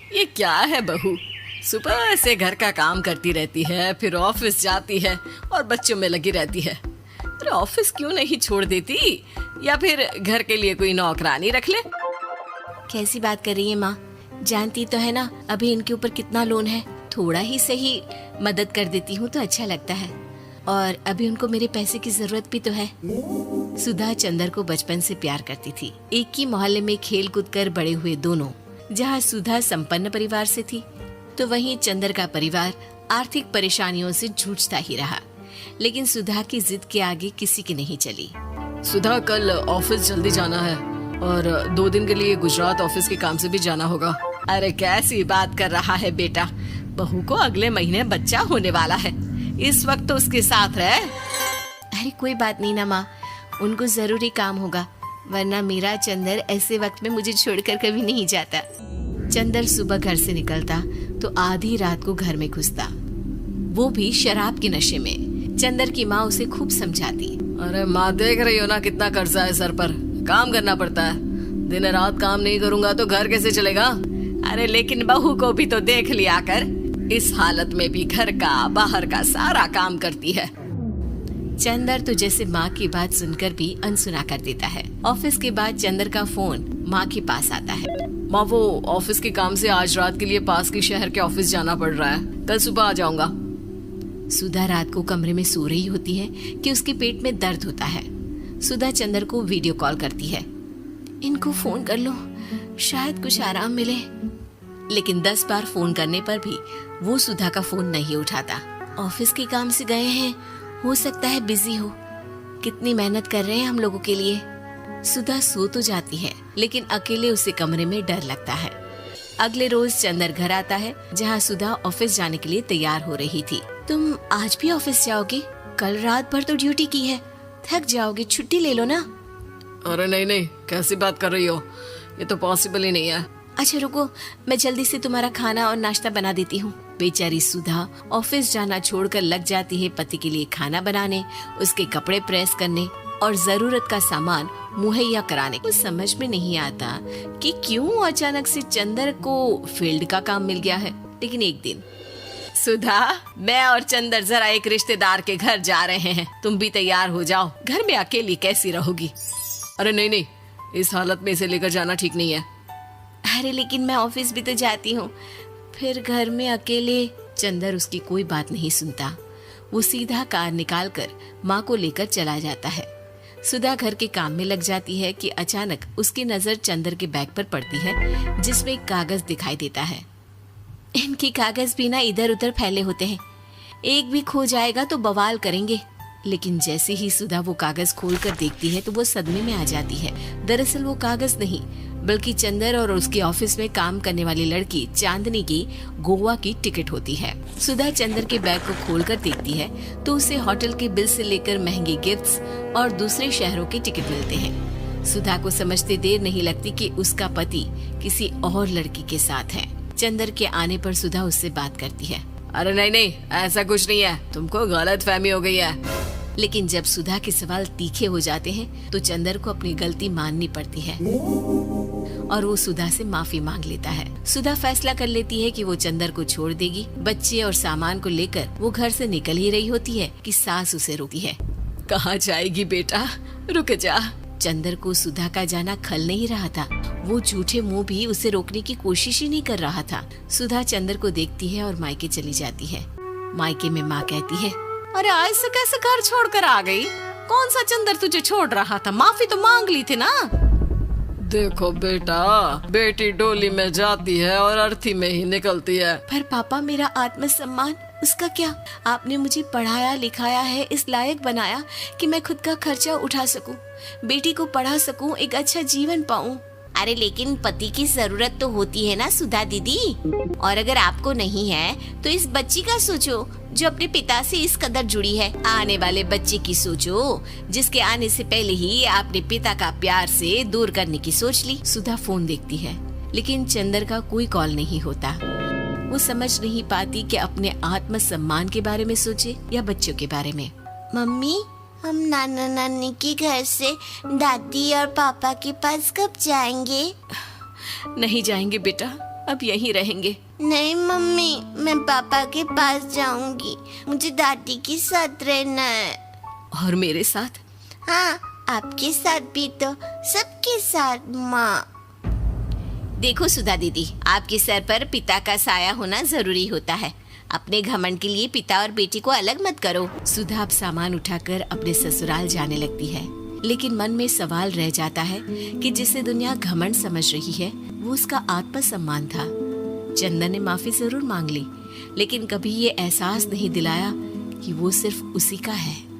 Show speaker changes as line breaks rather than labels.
ये क्या है बहू, सुबह से घर का काम करती रहती है, फिर ऑफिस जाती है और बच्चों में लगी रहती है। अरे ऑफिस क्यों नहीं छोड़ देती, या फिर घर के लिए कोई नौकरानी रख ले।
कैसी बात कर रही है माँ? जानती तो है ना अभी इनके ऊपर कितना लोन है। थोड़ा ही सही मदद कर देती हूँ तो अच्छा लगता है, और अभी उनको मेरे पैसे की जरूरत भी तो है। सुधा चंदर को बचपन से प्यार करती थी। एक ही मोहल्ले में खेल कूद कर बड़े हुए दोनों। जहाँ सुधा संपन्न परिवार से थी तो वहीं चंदर का परिवार आर्थिक परेशानियों से जूझता ही रहा। लेकिन सुधा की जिद के आगे किसी की नहीं चली।
सुधा, कल ऑफिस जल्दी जाना है और 2 दिन के लिए गुजरात ऑफिस के काम से भी जाना होगा। अरे कैसी बात कर रहा है बेटा, बहू को अगले महीने बच्चा होने वाला है, इस वक्त तो उसके साथ रहे।
अरे कोई बात नहीं ना माँ, उनको जरूरी काम होगा, वरना मेरा चंदर ऐसे वक्त में मुझे छोड़कर कभी नहीं जाता। चंदर सुबह घर से निकलता तो आधी रात को घर में घुसता, वो भी शराब के नशे में। चंदर की माँ उसे खूब समझाती।
अरे माँ, देख रही हो ना कितना कर्जा है सर पर, काम करना पड़ता है, दिन रात काम नहीं करूँगा तो घर कैसे चलेगा।
अरे लेकिन बहू को भी तो देख लिया कर,
इस हालत में भी घर का बाहर का सारा काम करती है।
चंदर तो जैसे माँ की बात सुनकर भी अनसुना कर देता है। ऑफिस के बाद चंदर का फोन माँ के पास आता है।
माँ, वो ऑफिस के काम से आज रात के लिए पास के शहर के ऑफिस जाना पड़ रहा है, कल सुबह आ जाऊंगा।
सुधा रात को कमरे में सो रही होती है कि उसके पेट में दर्द होता है। सुधा चंदर को वीडियो कॉल करती है। इनको फोन कर लो, शायद कुछ आराम मिले। लेकिन 10 बार फोन करने पर भी वो सुधा का फोन नहीं उठाता। ऑफिस के काम से गए हैं, हो सकता है बिजी हो। कितनी मेहनत कर रहे हैं हम लोगों के लिए। सुधा सो तो जाती है, लेकिन अकेले उसे कमरे में डर लगता है। अगले रोज चंदर घर आता है, जहाँ सुधा ऑफिस जाने के लिए तैयार हो रही थी। तुम आज भी ऑफिस जाओगे? कल रात भर तो ड्यूटी की है, थक जाओगे, छुट्टी ले लो ना।
अरे नहीं नहीं, कैसी बात कर रही हो, ये तो पॉसिबल ही नहीं है।
अच्छा रुको, मैं जल्दी से तुम्हारा खाना और नाश्ता बना देती हूँ। बेचारी सुधा ऑफिस जाना छोड़कर लग जाती है पति के लिए खाना बनाने, उसके कपड़े प्रेस करने और जरूरत का सामान मुहैया कराने। को समझ में नहीं आता कि क्यों अचानक से चंदर को फील्ड का काम मिल गया है। लेकिन एक दिन, सुधा, मैं और चंदर जरा एक रिश्तेदार के घर जा रहे हैं, तुम भी तैयार हो जाओ, घर में अकेली कैसी रहोगी।
अरे नहीं नहीं, इस हालत में इसे लेकर जाना ठीक नहीं है।
अरे लेकिन मैं ऑफिस भी तो जाती हूँ, फिर घर में अकेले। चंदर उसकी कोई बात नहीं सुनता। वो सीधा कार निकाल कर माँ को लेकर चला जाता है। सुधा घर के काम में लग जाती है कि अचानक उसकी नजर चंदर के बैग पर पड़ती है, जिसमें एक कागज दिखाई देता है। इनकी कागज भी ना इधर उधर फैले होते हैं, एक भी खो जाएगा तो बवाल करेंगे। लेकिन जैसे ही सुधा वो कागज खोल कर देखती है तो वो सदमे में आ जाती है। दरअसल वो कागज नहीं, बल्कि चंदर और उसके ऑफिस में काम करने वाली लड़की चांदनी की गोवा की टिकट होती है। सुधा चंदर के बैग को खोलकर देखती है तो उसे होटल के बिल से लेकर महंगे गिफ्ट्स और दूसरे शहरों के टिकट मिलते हैं। सुधा को समझते देर नहीं लगती कि उसका पति किसी और लड़की के साथ है। चंदर के आने पर सुधा उससे बात करती है।
अरे नहीं नहीं, ऐसा कुछ नहीं है, तुमको गलत फहमी हो गई है।
लेकिन जब सुधा के सवाल तीखे हो जाते हैं तो चंदर को अपनी गलती माननी पड़ती है और वो सुधा से माफी मांग लेता है। सुधा फैसला कर लेती है कि वो चंदर को छोड़ देगी। बच्चे और सामान को लेकर वो घर से निकल ही रही होती है कि सास उसे रोकती है।
कहाँ जाएगी बेटा, रुक जा।
चंदर को सुधा का जाना खल नहीं रहा था। वो झूठे मुंह भी उसे रोकने की कोशिश ही नहीं कर रहा था। सुधा चंदर को देखती है और मायके चली जाती है। मायके में माँ कहती है,
अरे आज से कैसे घर छोड़कर आ गई? कौन सा चंदर तुझे छोड़ रहा था? माफी तो मांग ली थी ना। देखो बेटा, बेटी डोली में जाती है और अर्थी में ही निकलती है।
पर पापा, मेरा आत्मसम्मान, उसका क्या? आपने मुझे पढ़ाया लिखाया है, इस लायक बनाया कि मैं खुद का खर्चा उठा सकूं, बेटी को पढ़ा सकूं, एक अच्छा जीवन पाऊं। अरे लेकिन पति की जरूरत तो होती है ना सुधा दीदी, और अगर आपको नहीं है तो इस बच्ची का सोचो जो अपने पिता से इस कदर जुड़ी है। आने वाले बच्चे की सोचो जिसके आने से पहले ही आपने पिता का प्यार से दूर करने की सोच ली। सुधा फोन देखती है, लेकिन चंदर का कोई कॉल नहीं होता। वो समझ नहीं पाती कि अपने आत्म सम्मान के बारे में सोचे या बच्चों के बारे में।
मम्मी, हम नाना नानी के घर से दादी और पापा के पास कब जाएंगे?
नहीं जाएंगे बेटा,
अब यहीं रहेंगे।
नहीं मम्मी, मैं पापा के पास जाऊंगी। मुझे दादी के साथ रहना है।
और मेरे साथ?
हाँ, आपके साथ भी तो, सबके साथ माँ।
देखो सुधा दीदी, आपके सर पर पिता का साया होना जरूरी होता है। अपने घमंड के लिए पिता और बेटी को अलग मत करो। सुधा अब सामान उठाकर अपने ससुराल जाने लगती है, लेकिन मन में सवाल रह जाता है कि जिसे दुनिया घमंड समझ रही है वो उसका आत्मसम्मान था। चंदन ने माफी जरूर मांग ली, लेकिन कभी ये एहसास नहीं दिलाया कि वो सिर्फ उसी का है।